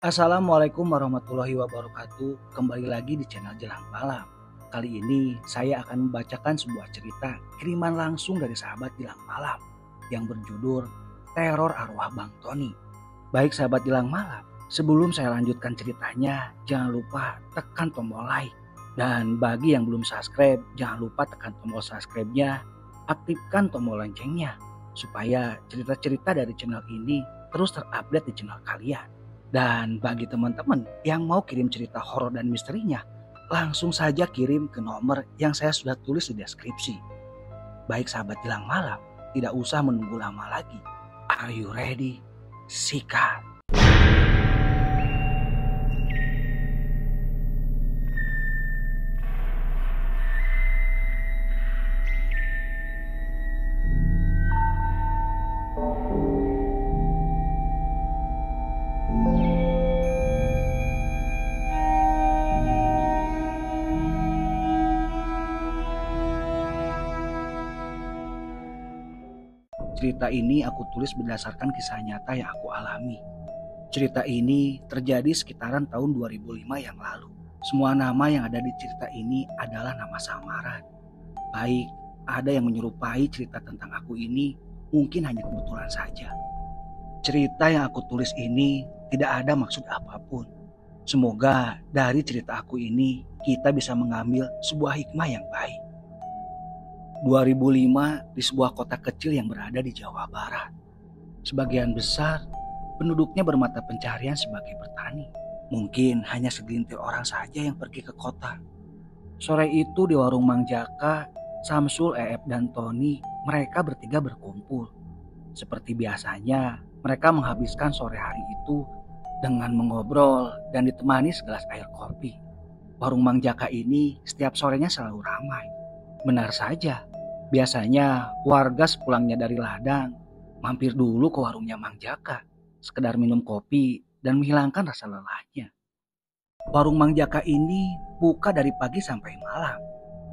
Assalamualaikum warahmatullahi wabarakatuh. Kembali lagi di channel Jelang Malam. Kali ini saya akan membacakan sebuah cerita kiriman langsung dari sahabat Jelang Malam yang berjudul Teror Arwah Bang Tony. Baik sahabat Jelang Malam, sebelum saya lanjutkan ceritanya, jangan lupa tekan tombol like. Dan bagi yang belum subscribe, jangan lupa tekan tombol subscribe-nya, aktifkan tombol loncengnya supaya cerita-cerita dari channel ini terus terupdate di channel kalian. Dan bagi teman-teman yang mau kirim cerita horor dan misterinya, langsung saja kirim ke nomor yang saya sudah tulis di deskripsi. Baik sahabat Jelang Malam, tidak usah menunggu lama lagi. Are you ready? Sikat. Cerita ini aku tulis berdasarkan kisah nyata yang aku alami. Cerita ini terjadi sekitaran tahun 2005 yang lalu. Semua nama yang ada di cerita ini adalah nama samaran. Baik, ada yang menyerupai cerita tentang aku ini, mungkin hanya kebetulan saja. Cerita yang aku tulis ini tidak ada maksud apapun. Semoga dari cerita aku ini kita bisa mengambil sebuah hikmah yang baik. 2005 di sebuah kota kecil yang berada di Jawa Barat. Sebagian besar penduduknya bermata pencarian sebagai petani. Mungkin hanya segelintir orang saja yang pergi ke kota. Sore itu di warung Mang Jaka, Samsul, Eep, dan Tony, mereka bertiga berkumpul. Seperti biasanya, mereka menghabiskan sore hari itu dengan mengobrol dan ditemani segelas air kopi. Warung Mang Jaka ini setiap sorenya selalu ramai. Benar saja, biasanya warga sepulangnya dari ladang mampir dulu ke warungnya Mang Jaka, sekedar minum kopi dan menghilangkan rasa lelahnya. Warung Mang Jaka ini buka dari pagi sampai malam.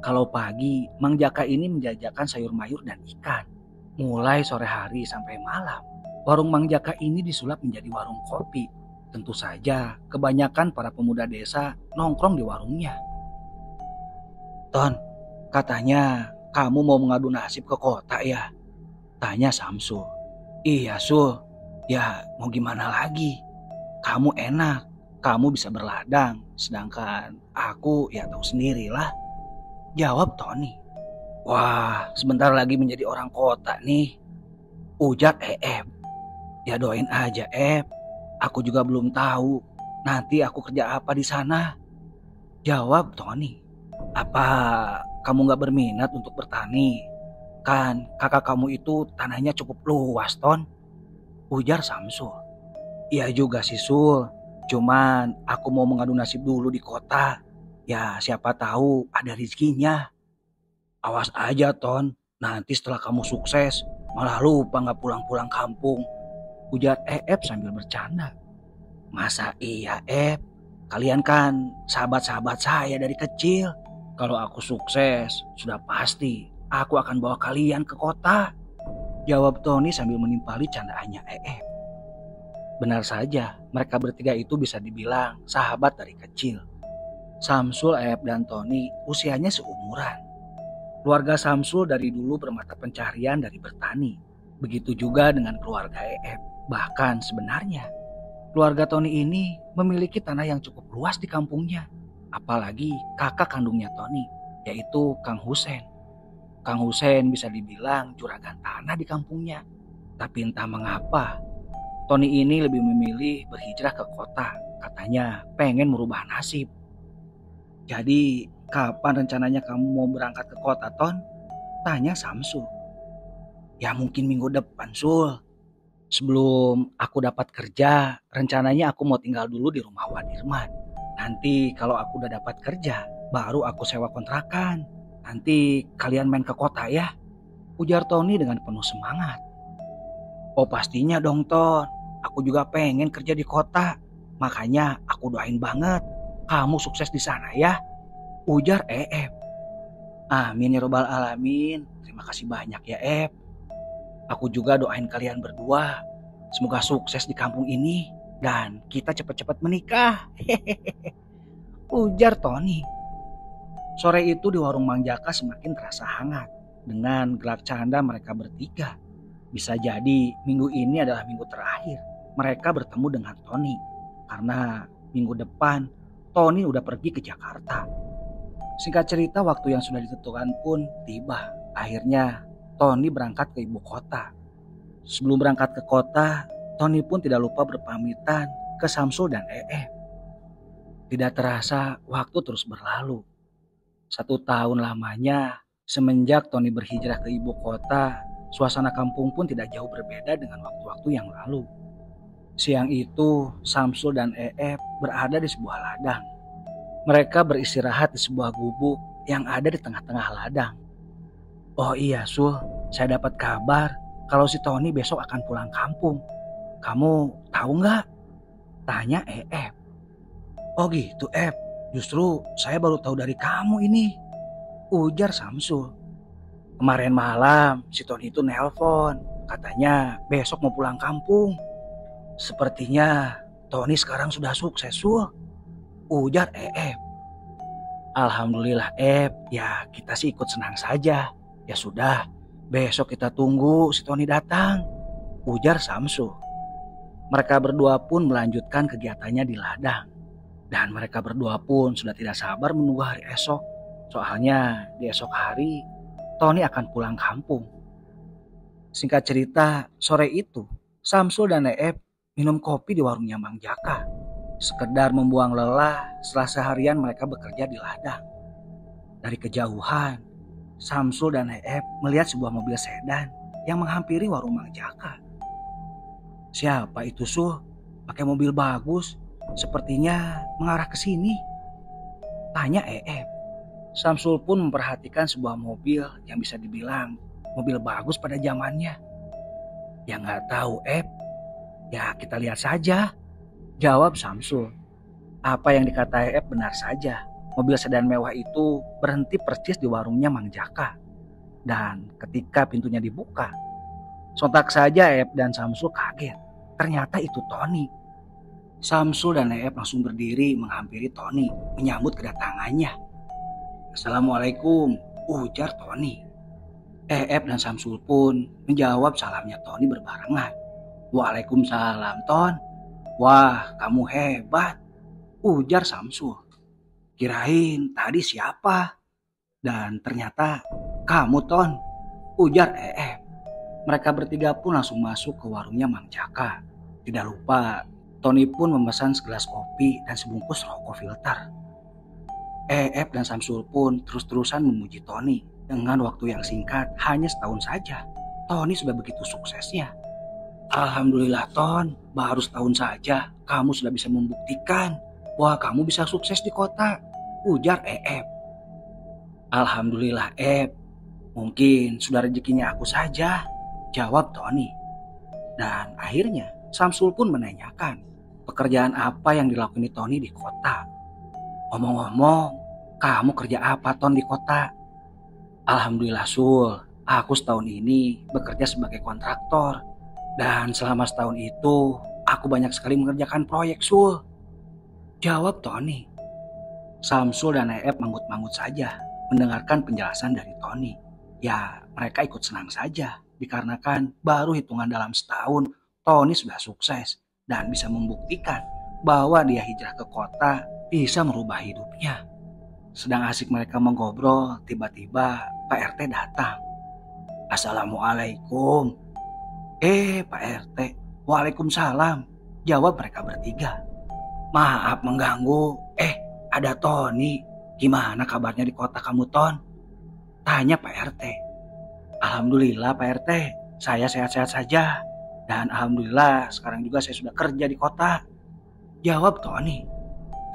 Kalau pagi, Mang Jaka ini menjajakan sayur mayur dan ikan. Mulai sore hari sampai malam, warung Mang Jaka ini disulap menjadi warung kopi. Tentu saja, kebanyakan para pemuda desa nongkrong di warungnya. Ton, katanya kamu mau mengadu nasib ke kota ya? Tanya Samsul. Iya Sul, ya mau gimana lagi? Kamu enak, kamu bisa berladang, sedangkan aku ya tahu sendirilah. Jawab Tony. Wah, sebentar lagi menjadi orang kota nih. Ujar Eep. Ya doain aja Eep, aku juga belum tahu nanti aku kerja apa di sana. Jawab Tony. Apa kamu gak berminat untuk bertani? Kan kakak kamu itu tanahnya cukup luas, Ton. Ujar Samsul. Iya juga sih, Sul. Cuman aku mau mengadu nasib dulu di kota. Ya siapa tahu ada rezekinya. Awas aja, Ton. Nanti setelah kamu sukses, malah lupa gak pulang-pulang kampung. Ujar Eep sambil bercanda. Masa iya, Eep? Kalian kan sahabat-sahabat saya dari kecil. Kalau aku sukses, sudah pasti aku akan bawa kalian ke kota. Jawab Tony sambil menimpali candaannya Eep. Benar saja, mereka bertiga itu bisa dibilang sahabat dari kecil. Samsul, Eep, dan Tony usianya seumuran. Keluarga Samsul dari dulu bermata pencarian dari bertani. Begitu juga dengan keluarga Eep. Bahkan sebenarnya, keluarga Tony ini memiliki tanah yang cukup luas di kampungnya. Apalagi kakak kandungnya Tony, yaitu Kang Husen. Kang Husen bisa dibilang juragan tanah di kampungnya. Tapi entah mengapa, Tony ini lebih memilih berhijrah ke kota. Katanya pengen merubah nasib. Jadi kapan rencananya kamu mau berangkat ke kota, Ton? Tanya Samsul. Ya mungkin minggu depan, Sul. Sebelum aku dapat kerja, rencananya aku mau tinggal dulu di rumah Wadirman. Nanti kalau aku udah dapat kerja, baru aku sewa kontrakan. Nanti kalian main ke kota ya. Ujar Tony dengan penuh semangat. Oh pastinya dong Ton. Aku juga pengen kerja di kota. Makanya aku doain banget kamu sukses di sana ya. Ujar Eep. Amin ya robbal alamin. Terima kasih banyak ya Eep. Aku juga doain kalian berdua. Semoga sukses di kampung ini. dan kita cepat-cepat menikah. Ujar Tony. Sore itu di warung Mang Jaka semakin terasa hangat dengan gelak canda mereka bertiga. Bisa jadi minggu ini adalah minggu terakhir mereka bertemu dengan Tony. Karena minggu depan Tony udah pergi ke Jakarta. Singkat cerita, waktu yang sudah ditentukan pun tiba. Akhirnya Tony berangkat ke ibu kota. Sebelum berangkat ke kota, Tony pun tidak lupa berpamitan ke Samsul dan Tidak terasa waktu terus berlalu. 1 tahun lamanya semenjak Tony berhijrah ke ibu kota, suasana kampung pun tidak jauh berbeda dengan waktu-waktu yang lalu. Siang itu, Samsul dan berada di sebuah ladang. Mereka beristirahat di sebuah gubuk yang ada di tengah-tengah ladang. Oh iya Sul, saya dapat kabar kalau si Tony besok akan pulang kampung. Kamu tahu nggak? Tanya Oh gitu justru saya baru tahu dari kamu ini. Ujar Samsul. Kemarin malam si Tony itu nelpon. Katanya besok mau pulang kampung. Sepertinya Tony sekarang sudah sukses Sul. Ujar Alhamdulillah ya kita sih ikut senang saja. Ya sudah, besok kita tunggu si Tony datang. Ujar Samsul. Mereka berdua pun melanjutkan kegiatannya di ladang. Dan mereka berdua pun sudah tidak sabar menunggu hari esok. Soalnya di esok hari Tony akan pulang kampung. Singkat cerita, sore itu Samsul dan minum kopi di warungnya Mang Jaka. Sekedar membuang lelah setelah seharian mereka bekerja di ladang. Dari kejauhan, Samsul dan melihat sebuah mobil sedan yang menghampiri warung Mang Jaka. Siapa itu Sul? Pakai mobil bagus, sepertinya mengarah ke sini. Tanya Samsul pun memperhatikan sebuah mobil yang bisa dibilang mobil bagus pada zamannya. Ya nggak tahu ya kita lihat saja. Jawab Samsul. Apa yang dikata benar saja. Mobil sedan mewah itu berhenti persis di warungnya Mang Jaka. Dan ketika pintunya dibuka, sontak saja dan Samsul kaget. Ternyata itu Tony. Samsul dan langsung berdiri menghampiri Tony menyambut kedatangannya. Assalamualaikum, ujar Tony. Dan Samsul pun menjawab salamnya Tony berbarengan. Waalaikumsalam Ton. Wah, kamu hebat, ujar Samsul. Kirain tadi siapa? Dan ternyata kamu Ton, ujar Mereka bertiga pun langsung masuk ke warungnya Mang Jaka. Tidak lupa, Tony pun memesan segelas kopi dan sebungkus rokok filter. Dan Samsul pun terus-terusan memuji Tony. Dengan waktu yang singkat, hanya setahun saja, Tony sudah begitu suksesnya. Alhamdulillah Ton, baru setahun saja kamu sudah bisa membuktikan bahwa kamu bisa sukses di kota, ujar Alhamdulillah mungkin sudah rezekinya aku saja, jawab Tony. Dan akhirnya Samsul pun menanyakan pekerjaan apa yang dilakoni Tony di kota. Ngomong-ngomong, kamu kerja apa Ton di kota? Alhamdulillah Sul, aku setahun ini bekerja sebagai kontraktor. Dan selama setahun itu, aku banyak sekali mengerjakan proyek Sul, jawab Tony. Samsul dan manggut-manggut saja mendengarkan penjelasan dari Tony. Ya, mereka ikut senang saja dikarenakan baru hitungan dalam setahun Tony sudah sukses dan bisa membuktikan bahwa dia hijrah ke kota bisa merubah hidupnya. Sedang asik mereka mengobrol, tiba-tiba Pak RT datang. Assalamualaikum. Pak RT, waalaikumsalam, jawab mereka bertiga. Maaf mengganggu, ada Tony. Gimana kabarnya di kota kamu Ton? Tanya Pak RT. Alhamdulillah Pak RT, saya sehat-sehat saja. Dan alhamdulillah sekarang juga saya sudah kerja di kota, jawab Tony.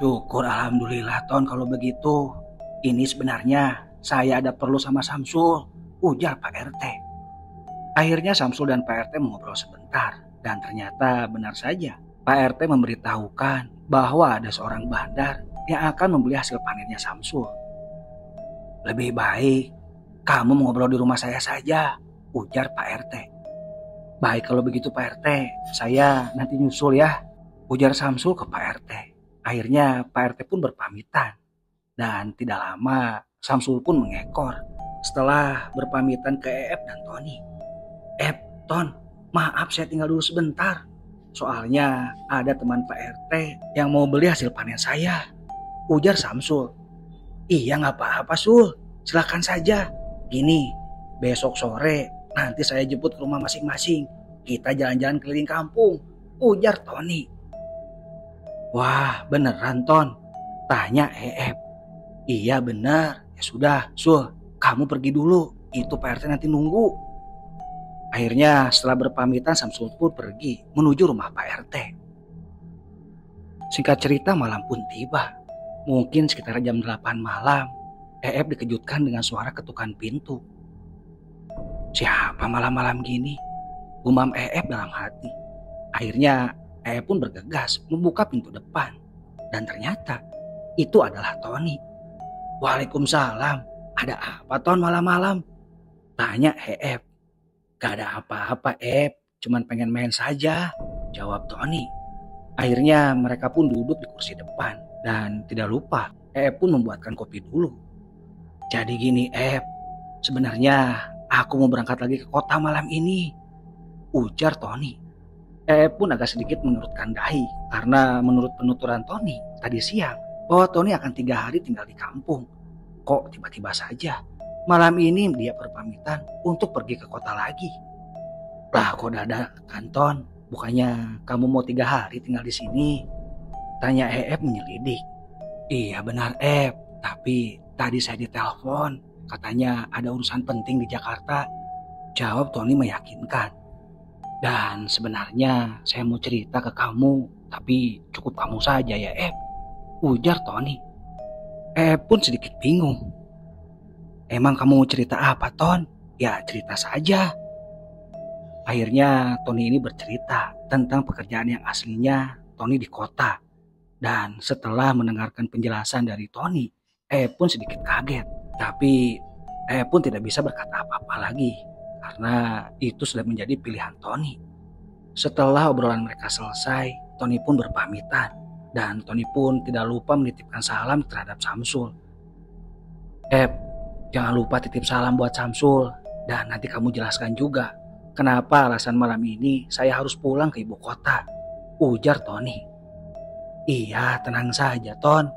Syukur alhamdulillah Ton kalau begitu. Ini sebenarnya saya ada perlu sama Samsul, ujar Pak RT. Akhirnya Samsul dan Pak RT mengobrol sebentar. Dan ternyata benar saja Pak RT memberitahukan bahwa ada seorang bandar yang akan membeli hasil panennya Samsul. Lebih baik kamu mengobrol di rumah saya saja, ujar Pak RT. Baik kalau begitu Pak RT, saya nanti nyusul ya, ujar Samsul ke Pak RT. Akhirnya Pak RT pun berpamitan. Dan tidak lama Samsul pun mengekor setelah berpamitan ke EF dan Tony. Ton, maaf saya tinggal dulu sebentar. Soalnya ada teman Pak RT yang mau beli hasil panen saya, ujar Samsul. Iya nggak apa-apa Sul, silakan saja. Gini, besok sore nanti saya jemput ke rumah masing-masing. Kita jalan-jalan keliling kampung, ujar Tony. Wah beneran Ton? Tanya EF. Iya benar, ya sudah Sul, kamu pergi dulu, itu Pak RT nanti nunggu. Akhirnya setelah berpamitan Samsul pun pergi menuju rumah Pak RT. Singkat cerita malam pun tiba. Mungkin sekitar jam 8 malam, EF dikejutkan dengan suara ketukan pintu. Siapa malam-malam gini? Gumam EF dalam hati. Akhirnya EF pun bergegas membuka pintu depan. Dan ternyata itu adalah Tony. Waalaikumsalam, ada apa Ton malam-malam? Tanya EF. Gak ada apa-apa cuman pengen main saja, jawab Tony. Akhirnya mereka pun duduk di kursi depan. Dan tidak lupa, pun membuatkan kopi dulu. Jadi gini sebenarnya aku mau berangkat lagi ke kota malam ini, ujar Tony. Pun agak sedikit mengerutkan dahi karena menurut penuturan Tony tadi siang bahwa Tony akan 3 hari tinggal di kampung. Kok tiba-tiba saja malam ini dia berpamitan untuk pergi ke kota lagi. Lah kok dadakan Ton? Bukannya kamu mau 3 hari tinggal di sini? Tanya menyelidik. Iya benar tapi tadi saya ditelepon. Katanya ada urusan penting di Jakarta. Jawab Tony meyakinkan. Dan sebenarnya saya mau cerita ke kamu, tapi cukup kamu saja ya ujar Tony. Pun sedikit bingung. Emang kamu mau cerita apa Ton? Ya cerita saja. Akhirnya Tony ini bercerita tentang pekerjaan yang aslinya Tony di kota. Dan setelah mendengarkan penjelasan dari Tony, pun sedikit kaget. Tapi pun tidak bisa berkata apa-apa lagi. Karena itu sudah menjadi pilihan Tony. Setelah obrolan mereka selesai, Tony pun berpamitan. Dan Tony pun tidak lupa menitipkan salam terhadap Samsul. Jangan lupa titip salam buat Samsul. Dan nanti kamu jelaskan juga kenapa alasan malam ini saya harus pulang ke ibu kota, ujar Tony. Iya, tenang saja Ton.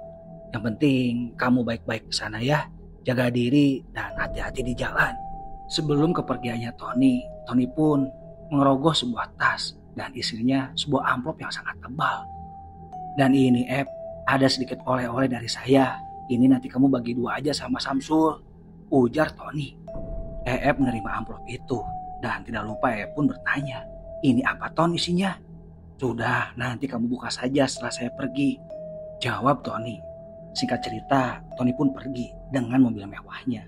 Yang penting kamu baik-baik di sana ya. Jaga diri dan hati-hati di jalan. Sebelum kepergiannya Tony pun mengerogoh sebuah tas dan isinya sebuah amplop yang sangat tebal. Dan ini ada sedikit oleh-oleh dari saya. Ini nanti kamu bagi 2 aja sama Samsul, ujar Tony. Menerima amplop itu dan tidak lupa pun bertanya, ini apa Ton isinya? Sudah, nanti kamu buka saja setelah saya pergi, jawab Tony. Singkat cerita, Tony pun pergi dengan mobil mewahnya.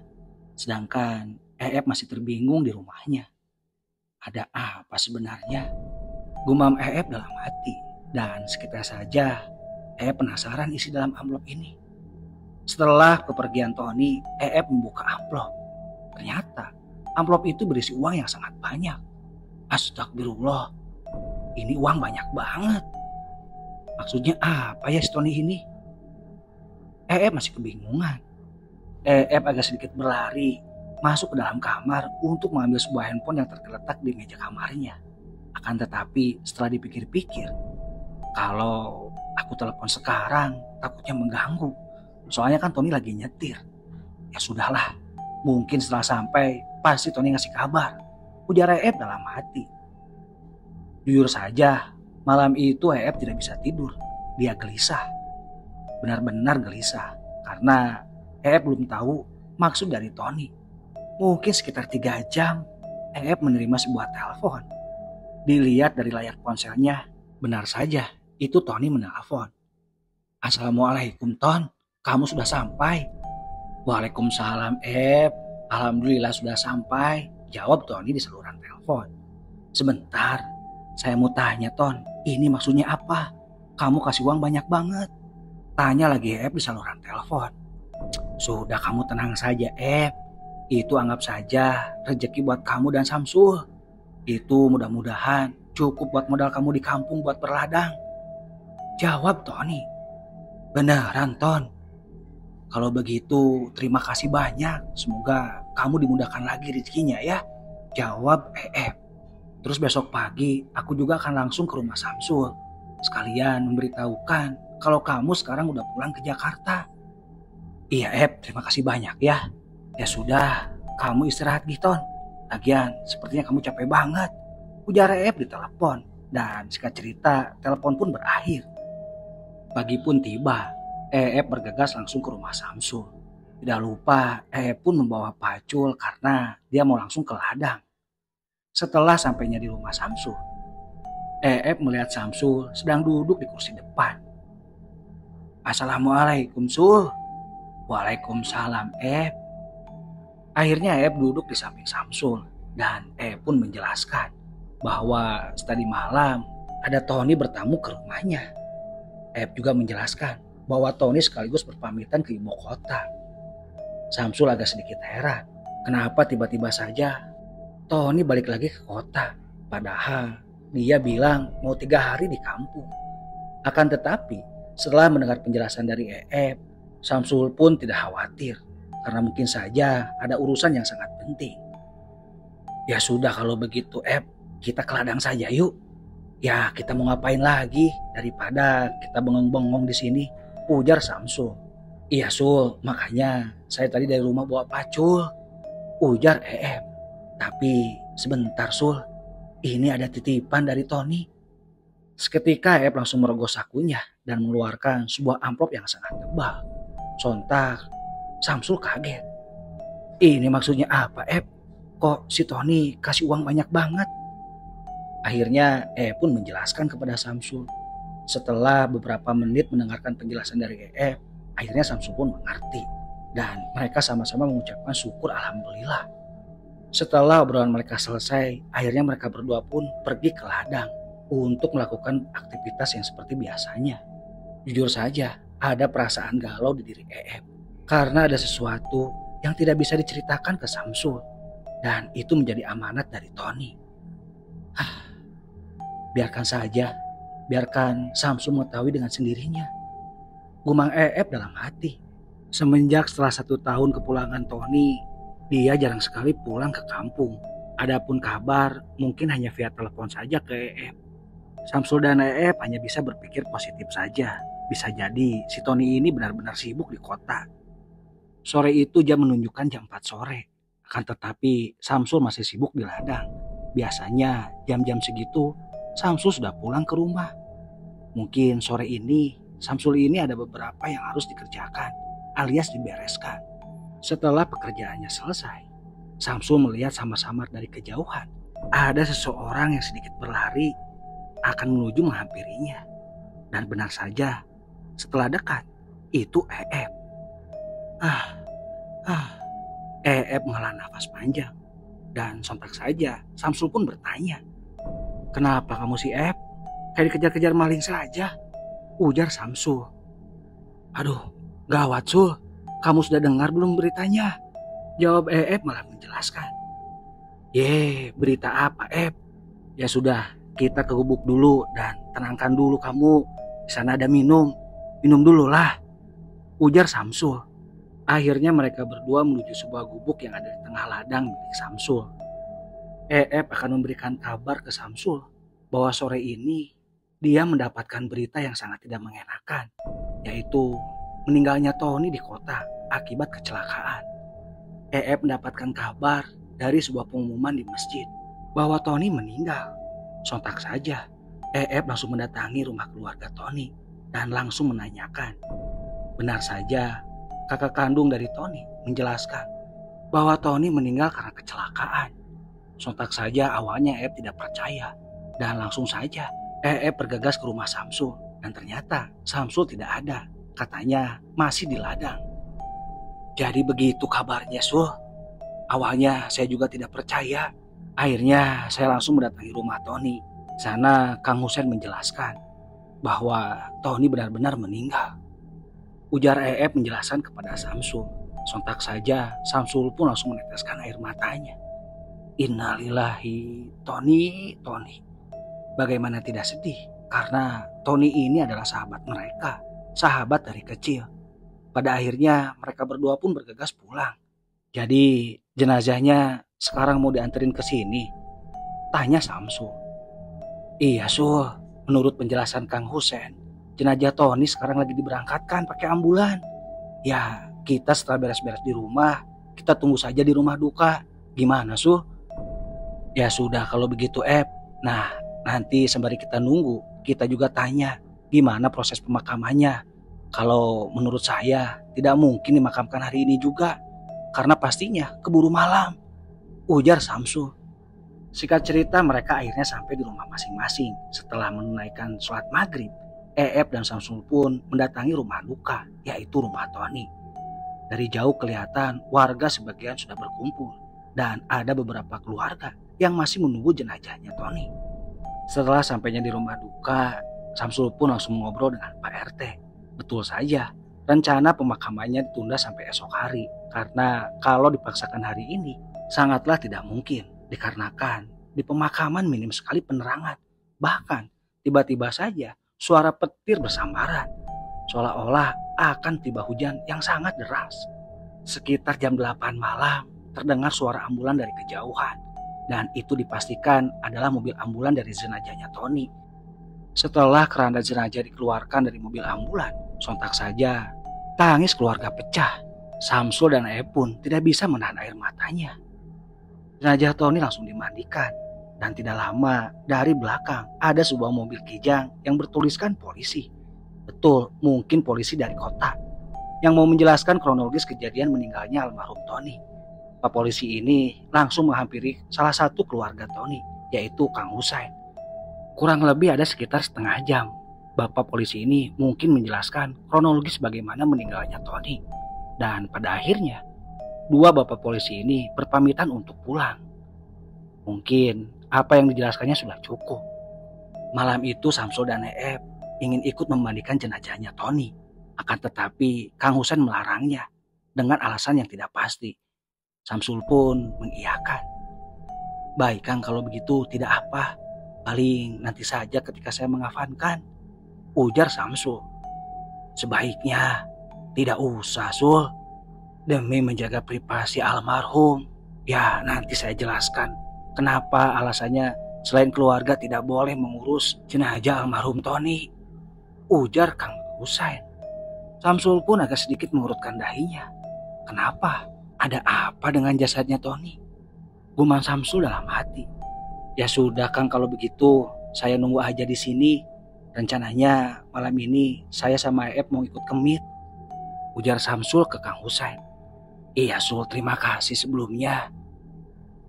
Sedangkan masih terbingung di rumahnya. Ada apa sebenarnya? Gumam dalam hati. Dan sekitar saja penasaran isi dalam amplop ini. Setelah kepergian Tony, membuka amplop. Ternyata amplop itu berisi uang yang sangat banyak. Astagfirullah, ini uang banyak banget. Maksudnya apa ya si Tony ini? Masih kebingungan. Agak sedikit berlari masuk ke dalam kamar untuk mengambil sebuah handphone yang tergeletak di meja kamarnya. Akan tetapi setelah dipikir-pikir, kalau aku telepon sekarang takutnya mengganggu. Soalnya kan Tony lagi nyetir. Ya sudahlah, mungkin setelah sampai pasti Tony ngasih kabar, ujar dalam hati. Jujur saja, malam itu tidak bisa tidur. Dia gelisah. Benar-benar gelisah. Karena belum tahu maksud dari Tony. Mungkin sekitar 3 jam, menerima sebuah telepon. Dilihat dari layar ponselnya, benar saja, itu Tony menelpon. Assalamualaikum Ton, kamu sudah sampai? Waalaikumsalam alhamdulillah sudah sampai, jawab Tony di saluran telepon. Sebentar, saya mau tanya Ton, ini maksudnya apa? Kamu kasih uang banyak banget. Tanya lagi di saluran telepon. Sudah kamu tenang saja itu anggap saja rezeki buat kamu dan Samsul. Itu mudah-mudahan cukup buat modal kamu di kampung buat berladang. Jawab Tony. Beneran Ton. Kalau begitu terima kasih banyak. Semoga kamu dimudahkan lagi rezekinya ya. Jawab Terus besok pagi aku juga akan langsung ke rumah Samsul. Sekalian memberitahukan kalau kamu sekarang udah pulang ke Jakarta. Iya terima kasih banyak ya. Ya sudah, kamu istirahat Giton. Lagian sepertinya kamu capek banget. Ujar di telepon. Dan singkat cerita telepon pun berakhir. Pagi pun tiba. Bergegas langsung ke rumah Samsul. Tidak lupa pun membawa pacul karena dia mau langsung ke ladang. Setelah sampainya di rumah Samsul, melihat Samsul sedang duduk di kursi depan. Assalamualaikum Sul. Waalaikumsalam Akhirnya duduk di samping Samsul dan pun menjelaskan bahwa tadi malam ada Tony bertamu ke rumahnya. Juga menjelaskan bahwa Tony sekaligus berpamitan ke ibu kota. Samsul agak sedikit heran, kenapa tiba-tiba saja Tony balik lagi ke kota, padahal dia bilang mau 3 hari di kampung. Akan tetapi setelah mendengar penjelasan dari Samsul pun tidak khawatir karena mungkin saja ada urusan yang sangat penting. Ya sudah kalau begitu kita ke ladang saja yuk. Ya kita mau ngapain lagi daripada kita bengong-bengong di sini, ujar Samsul. Iya Sul, makanya saya tadi dari rumah bawa pacul, ujar Tapi sebentar Sul, ini ada titipan dari Tony. Seketika langsung merogoh sakunya dan mengeluarkan sebuah amplop yang sangat tebal. Sontak Samsul kaget. Ini maksudnya apa Kok si Tony kasih uang banyak banget? Akhirnya pun menjelaskan kepada Samsul. Setelah beberapa menit mendengarkan penjelasan dari akhirnya Samsul pun mengerti. Dan mereka sama-sama mengucapkan syukur alhamdulillah. Setelah obrolan mereka selesai, akhirnya mereka berdua pun pergi ke ladang untuk melakukan aktivitas yang seperti biasanya. Jujur saja, ada perasaan galau di diri karena ada sesuatu yang tidak bisa diceritakan ke Samsul, dan itu menjadi amanat dari Tony. Biarkan saja, biarkan Samsul mengetahui dengan sendirinya, gumam dalam hati. Semenjak setelah 1 tahun kepulangan Tony, dia jarang sekali pulang ke kampung. Adapun kabar mungkin hanya via telepon saja ke Samsul dan hanya bisa berpikir positif saja. Bisa jadi si Tony ini benar-benar sibuk di kota. Sore itu jam menunjukkan jam 4 sore. Akan tetapi Samsul masih sibuk di ladang. Biasanya jam-jam segitu Samsul sudah pulang ke rumah. Mungkin sore ini Samsul ini ada beberapa yang harus dikerjakan alias dibereskan. Setelah pekerjaannya selesai, Samsul melihat samar-samar dari kejauhan. Ada seseorang yang sedikit berlari akan menuju menghampirinya. Dan benar saja, setelah dekat, itu menghela nafas panjang. Dan sontak saja, Samsul pun bertanya, "Kenapa kamu si kayak dikejar-kejar maling saja?" ujar Samsul. "Aduh, gawat Sul. Kamu sudah dengar belum beritanya?" Jawab malah menjelaskan. Berita apa Ya sudah, kita ke gubuk dulu dan tenangkan dulu kamu. Di sana ada minum dulu lah, ujar Samsul. Akhirnya mereka berdua menuju sebuah gubuk yang ada di tengah ladang milik Samsul. Akan memberikan kabar ke Samsul bahwa sore ini dia mendapatkan berita yang sangat tidak mengenakan, yaitu meninggalnya Tony di kota akibat kecelakaan. Mendapatkan kabar dari sebuah pengumuman di masjid bahwa Tony meninggal. Sontak saja, langsung mendatangi rumah keluarga Tony dan langsung menanyakan. Benar saja, kakak kandung dari Tony menjelaskan bahwa Tony meninggal karena kecelakaan. Sontak saja awalnya tidak percaya dan langsung saja bergegas ke rumah Samsul dan ternyata Samsul tidak ada. Katanya masih di ladang. Jadi begitu kabarnya Sul. Awalnya saya juga tidak percaya. Akhirnya saya langsung mendatangi rumah Tony. Sana Kang Husen menjelaskan bahwa Tony benar-benar meninggal. Ujar menjelaskan kepada Samsul. Sontak saja Samsul pun langsung meneteskan air matanya. Innalillahi, Tony. Bagaimana tidak sedih karena Tony ini adalah sahabat mereka, sahabat dari kecil. Pada akhirnya mereka berdua pun bergegas pulang. Jadi jenazahnya sekarang mau dianterin ke sini? Tanya Samsul. Iya Sul, menurut penjelasan Kang Husen, jenazah Tony sekarang lagi diberangkatkan pakai ambulan. Ya kita setelah beres-beres di rumah, kita tunggu saja di rumah duka. Gimana Sul? Ya sudah kalau begitu Nah nanti sembari kita nunggu, kita juga tanya gimana proses pemakamannya. Kalau menurut saya tidak mungkin dimakamkan hari ini juga, karena pastinya keburu malam, ujar Samsul. Singkat cerita mereka akhirnya sampai di rumah masing-masing. Setelah menunaikan sholat maghrib, dan Samsul pun mendatangi rumah duka, yaitu rumah Tony. Dari jauh kelihatan warga sebagian sudah berkumpul dan ada beberapa keluarga yang masih menunggu jenazahnya Tony. Setelah sampainya di rumah duka, Samsul pun langsung ngobrol dengan Pak RT. Betul saja, rencana pemakamannya ditunda sampai esok hari karena kalau dipaksakan hari ini sangatlah tidak mungkin dikarenakan di pemakaman minim sekali penerangan. Bahkan tiba-tiba saja suara petir bersambaran seolah-olah akan tiba hujan yang sangat deras. Sekitar jam 8 malam terdengar suara ambulan dari kejauhan dan itu dipastikan adalah mobil ambulan dari jenazahnya Tony. Setelah keranda jenazah dikeluarkan dari mobil ambulan, sontak saja tangis keluarga pecah. Samsul dan pun tidak bisa menahan air matanya. Jenazah Tony langsung dimandikan dan tidak lama dari belakang ada sebuah mobil kijang yang bertuliskan polisi. Betul, mungkin polisi dari kota yang mau menjelaskan kronologis kejadian meninggalnya almarhum Tony. Pak polisi ini langsung menghampiri salah satu keluarga Tony, yaitu Kang Husain. Kurang lebih ada sekitar setengah jam. Bapak polisi ini mungkin menjelaskan kronologis bagaimana meninggalnya Tony. Dan pada akhirnya, dua bapak polisi ini berpamitan untuk pulang. Mungkin apa yang dijelaskannya sudah cukup. Malam itu Samsul dan ingin ikut memandikan jenazahnya Tony. Akan tetapi Kang Husain melarangnya dengan alasan yang tidak pasti. Samsul pun mengiyakan. Baik Kang, kalau begitu tidak apa. Paling nanti saja ketika saya mengafankan, ujar Samsul. Sebaiknya tidak usah Sul. Demi menjaga privasi almarhum. Ya nanti saya jelaskan kenapa alasannya selain keluarga tidak boleh mengurus jenazah almarhum Tony, ujar Kang Husain. Samsul pun agak sedikit mengurutkan dahinya. Kenapa? Ada apa dengan jasadnya Tony? Gumam Samsul dalam hati. Ya sudah Kang, kalau begitu saya nunggu aja di sini. Rencananya malam ini saya sama mau ikut kemit, ujar Samsul ke Kang Husain. Iya Sul, terima kasih sebelumnya.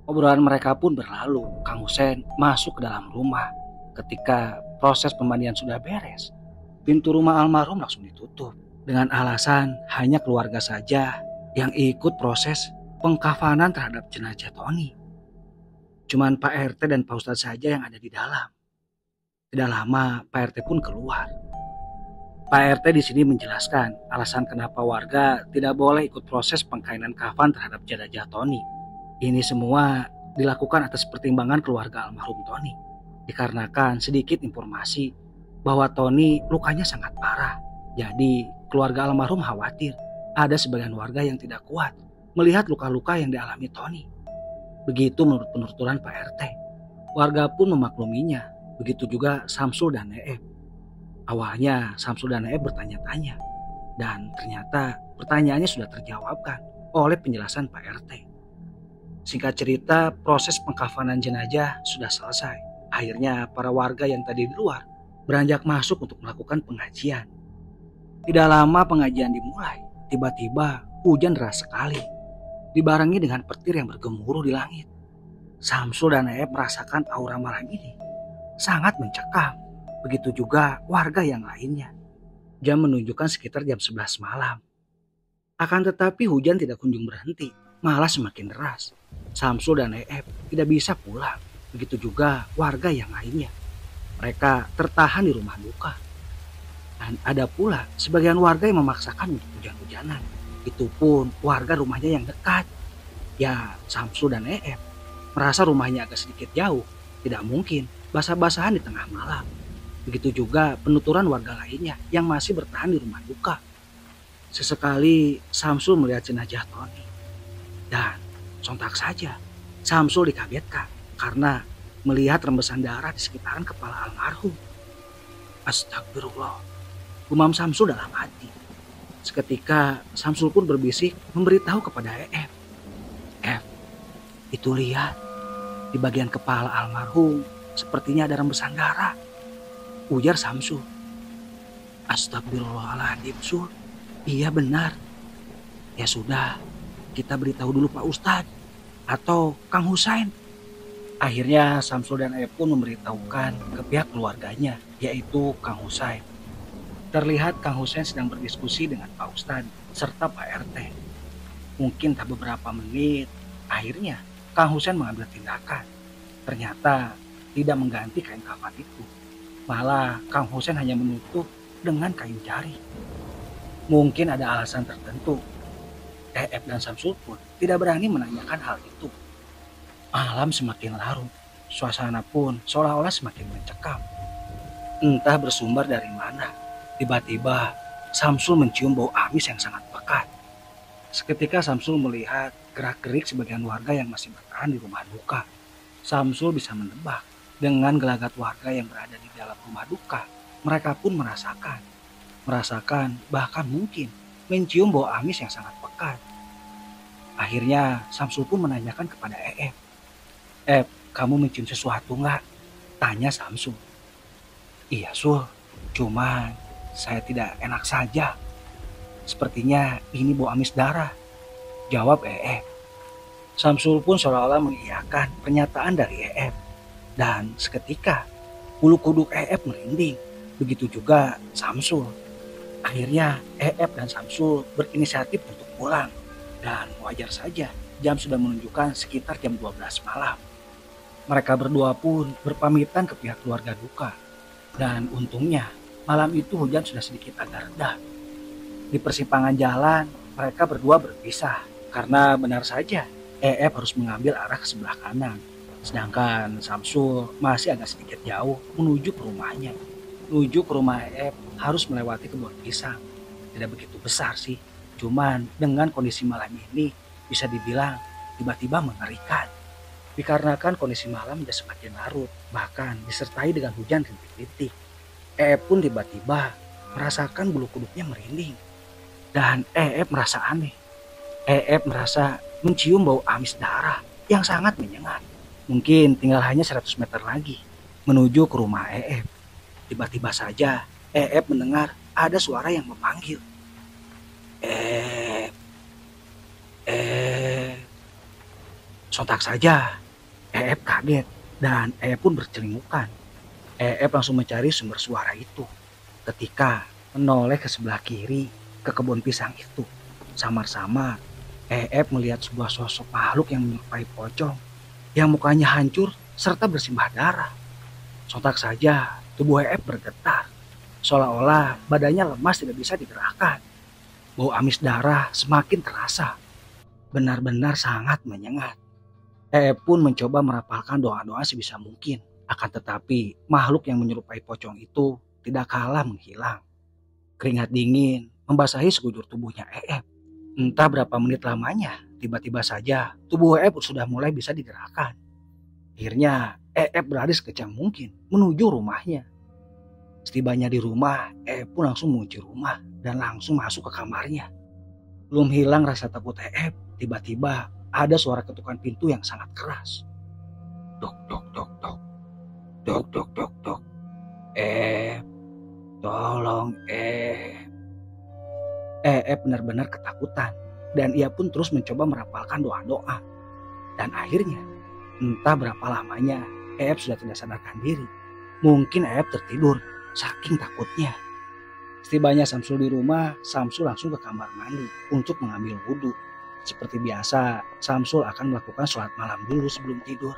Obrolan mereka pun berlalu. Kang Husain masuk ke dalam rumah. Ketika proses pemandian sudah beres, pintu rumah almarhum langsung ditutup dengan alasan hanya keluarga saja yang ikut proses pengkafanan terhadap jenazah Tony. Cuman Pak RT dan Pak Ustadz saja yang ada di dalam. Tidak lama Pak RT pun keluar. Pak RT di sini menjelaskan alasan kenapa warga tidak boleh ikut proses pengkainan kafan terhadap jenazah Tony. Ini semua dilakukan atas pertimbangan keluarga almarhum Tony. Dikarenakan sedikit informasi bahwa Tony lukanya sangat parah. Jadi keluarga almarhum khawatir ada sebagian warga yang tidak kuat melihat luka-luka yang dialami Tony. Begitu menurut penuturan Pak RT. Warga pun memakluminya. Begitu juga Samsul dan Awalnya Samsul dan bertanya-tanya. Dan ternyata pertanyaannya sudah terjawabkan oleh penjelasan Pak RT. Singkat cerita, proses pengkafanan jenazah sudah selesai. Akhirnya para warga yang tadi di luar beranjak masuk untuk melakukan pengajian. Tidak lama pengajian dimulai, tiba-tiba hujan deras sekali, dibarengi dengan petir yang bergemuruh di langit. Samsul dan merasakan aura malam ini sangat mencekam. Begitu juga warga yang lainnya. Jam menunjukkan sekitar jam 11 malam. Akan tetapi hujan tidak kunjung berhenti, malah semakin deras. Samsul dan tidak bisa pulang. Begitu juga warga yang lainnya. Mereka tertahan di rumah duka. Dan ada pula sebagian warga yang memaksakan untuk hujan-hujanan. Itu pun warga rumahnya yang dekat. Ya Samsul dan merasa rumahnya agak sedikit jauh. Tidak mungkin basah-basahan di tengah malam. Begitu juga penuturan warga lainnya yang masih bertahan di rumah duka. Sesekali Samsul melihat jenazah Tony dan sontak saja Samsul dikagetkan karena melihat rembesan darah di sekitaran kepala almarhum. Astagfirullah, gumam Samsul dalam hati. Seketika Samsul pun berbisik memberitahu kepada EF. "Ef, itu lihat, di bagian kepala almarhum sepertinya ada rembesan darah," ujar Samsul. "Astagfirullahaladzim, Sul. Iya benar. Ya sudah, kita beritahu dulu Pak Ustadz atau Kang Husain." Akhirnya Samsul dan Ep pun memberitahukan ke pihak keluarganya, yaitu Kang Husain. Terlihat Kang Husain sedang berdiskusi dengan Pak Ustadz serta Pak RT. Mungkin tak beberapa menit, akhirnya Kang Husain mengambil tindakan. Ternyata tidak mengganti kain kafan itu. Malah Kang Husain hanya menutup dengan kain jari. Mungkin ada alasan tertentu. Ep dan Samsul pun tidak berani menanyakan hal itu. Malam semakin larut, suasana pun seolah-olah semakin mencekam. Entah bersumber dari mana, tiba-tiba Samsul mencium bau amis yang sangat pekat. Seketika Samsul melihat gerak-gerik sebagian warga yang masih bertahan di rumah duka. Samsul bisa menebak dengan gelagat warga yang berada di dalam rumah duka. Mereka pun merasakan bahkan mungkin mencium bau amis yang sangat pekat. Akhirnya Samsul pun menanyakan kepada Ef. "Kamu mencium sesuatu nggak?" tanya Samsul. "Iya Sul, cuman saya tidak enak saja. Sepertinya ini bau amis darah," jawab Ef. Samsul pun seolah-olah mengiyakan pernyataan dari Ef. Dan seketika bulu kuduk Ef merinding. Begitu juga Samsul. Akhirnya Ef dan Samsul berinisiatif untuk pulang. Dan wajar saja jam sudah menunjukkan sekitar jam 12 malam. Mereka berdua pun berpamitan ke pihak keluarga duka. Dan untungnya malam itu hujan sudah sedikit agak reda. Di persimpangan jalan mereka berdua berpisah karena benar saja Ef harus mengambil arah ke sebelah kanan. Sedangkan Samsul masih agak sedikit jauh menuju ke rumahnya. Menuju ke rumah Ef harus melewati kebun pisang. Tidak begitu besar sih, cuman dengan kondisi malam ini bisa dibilang tiba-tiba mengerikan. Dikarenakan kondisi malam sudah semakin larut, bahkan disertai dengan hujan rintik-rintik. Pun tiba-tiba merasakan bulu kuduknya merinding. Dan merasa aneh. Merasa mencium bau amis darah yang sangat menyengat. Mungkin tinggal hanya 100 meter lagi menuju ke rumah Tiba-tiba saja mendengar ada suara yang memanggil. "Ef, Ef." Sontak saja kaget dan pun bercelingukan. Langsung mencari sumber suara itu. Ketika menoleh ke sebelah kiri ke kebun pisang itu, samar-samar melihat sebuah sosok makhluk yang menyerupai pocong yang mukanya hancur serta bersimbah darah. Sontak saja tubuh bergetar, seolah-olah badannya lemas tidak bisa digerakkan. Bau amis darah semakin terasa, benar-benar sangat menyengat. Pun mencoba merapalkan doa-doa sebisa mungkin. Akan tetapi makhluk yang menyerupai pocong itu tidak kalah menghilang. Keringat dingin membasahi sekujur tubuhnya Entah berapa menit lamanya, tiba-tiba saja tubuh sudah mulai bisa digerakkan. Akhirnya berlari sekejam mungkin menuju rumahnya. Setibanya di rumah, pun langsung mengunci rumah dan langsung masuk ke kamarnya. Belum hilang rasa takut tiba-tiba ada suara ketukan pintu yang sangat keras. Dok, dok, dok, dok. Dok, dok, dok, dok. Tolong benar-benar ketakutan dan ia pun terus mencoba merapalkan doa-doa. Dan akhirnya entah berapa lamanya sudah tidak sadarkan diri. Mungkin tertidur saking takutnya. Setibanya Samsul di rumah, Samsul langsung ke kamar mandi untuk mengambil wudhu. Seperti biasa, Samsul akan melakukan sholat malam dulu sebelum tidur.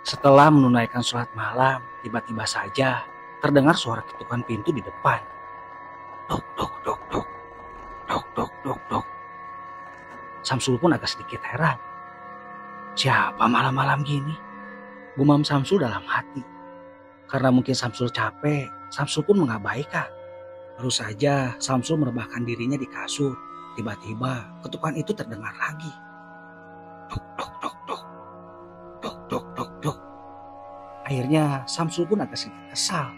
Setelah menunaikan sholat malam, tiba-tiba saja terdengar suara ketukan pintu di depan. Dok, dok, dok, dok. Dok, dok, dok, dok. Samsul pun agak sedikit heran. Siapa malam-malam gini? Gumam Samsul dalam hati. Karena mungkin Samsul capek, Samsul pun mengabaikan. Baru saja Samsul merebahkan dirinya di kasur. Tiba-tiba ketukan itu terdengar lagi. Dok, dok, dok, dok, dok, dok, dok, dok. Akhirnya Samsul pun agak sedikit kesal.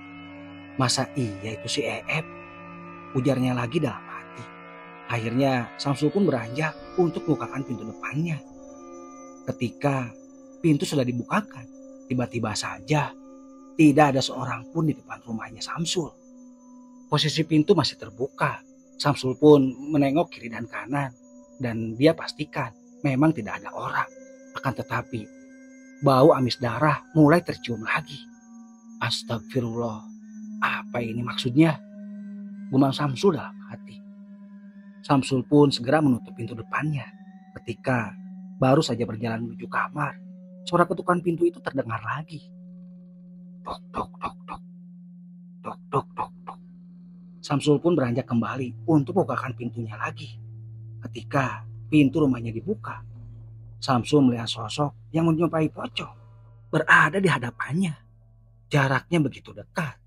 Masa iya itu si Eep? Ujarnya lagi dalam hati. Akhirnya Samsul pun beranjak untuk membukakan pintu depannya. Ketika pintu sudah dibukakan, tiba-tiba saja tidak ada seorang pun di depan rumahnya Samsul. Posisi pintu masih terbuka. Samsul pun menengok kiri dan kanan. Dan dia pastikan memang tidak ada orang. Akan tetapi bau amis darah mulai tercium lagi. Astagfirullah, apa ini maksudnya? Gumam Samsul dalam hati. Samsul pun segera menutup pintu depannya. Ketika baru saja berjalan menuju kamar, suara ketukan pintu itu terdengar lagi. Dok, dok, dok, dok. Dok, dok, dok, dok. Samsul pun beranjak kembali untuk membukakan pintunya lagi. Ketika pintu rumahnya dibuka, Samsul melihat sosok yang menyerupai pocong berada di hadapannya. Jaraknya begitu dekat.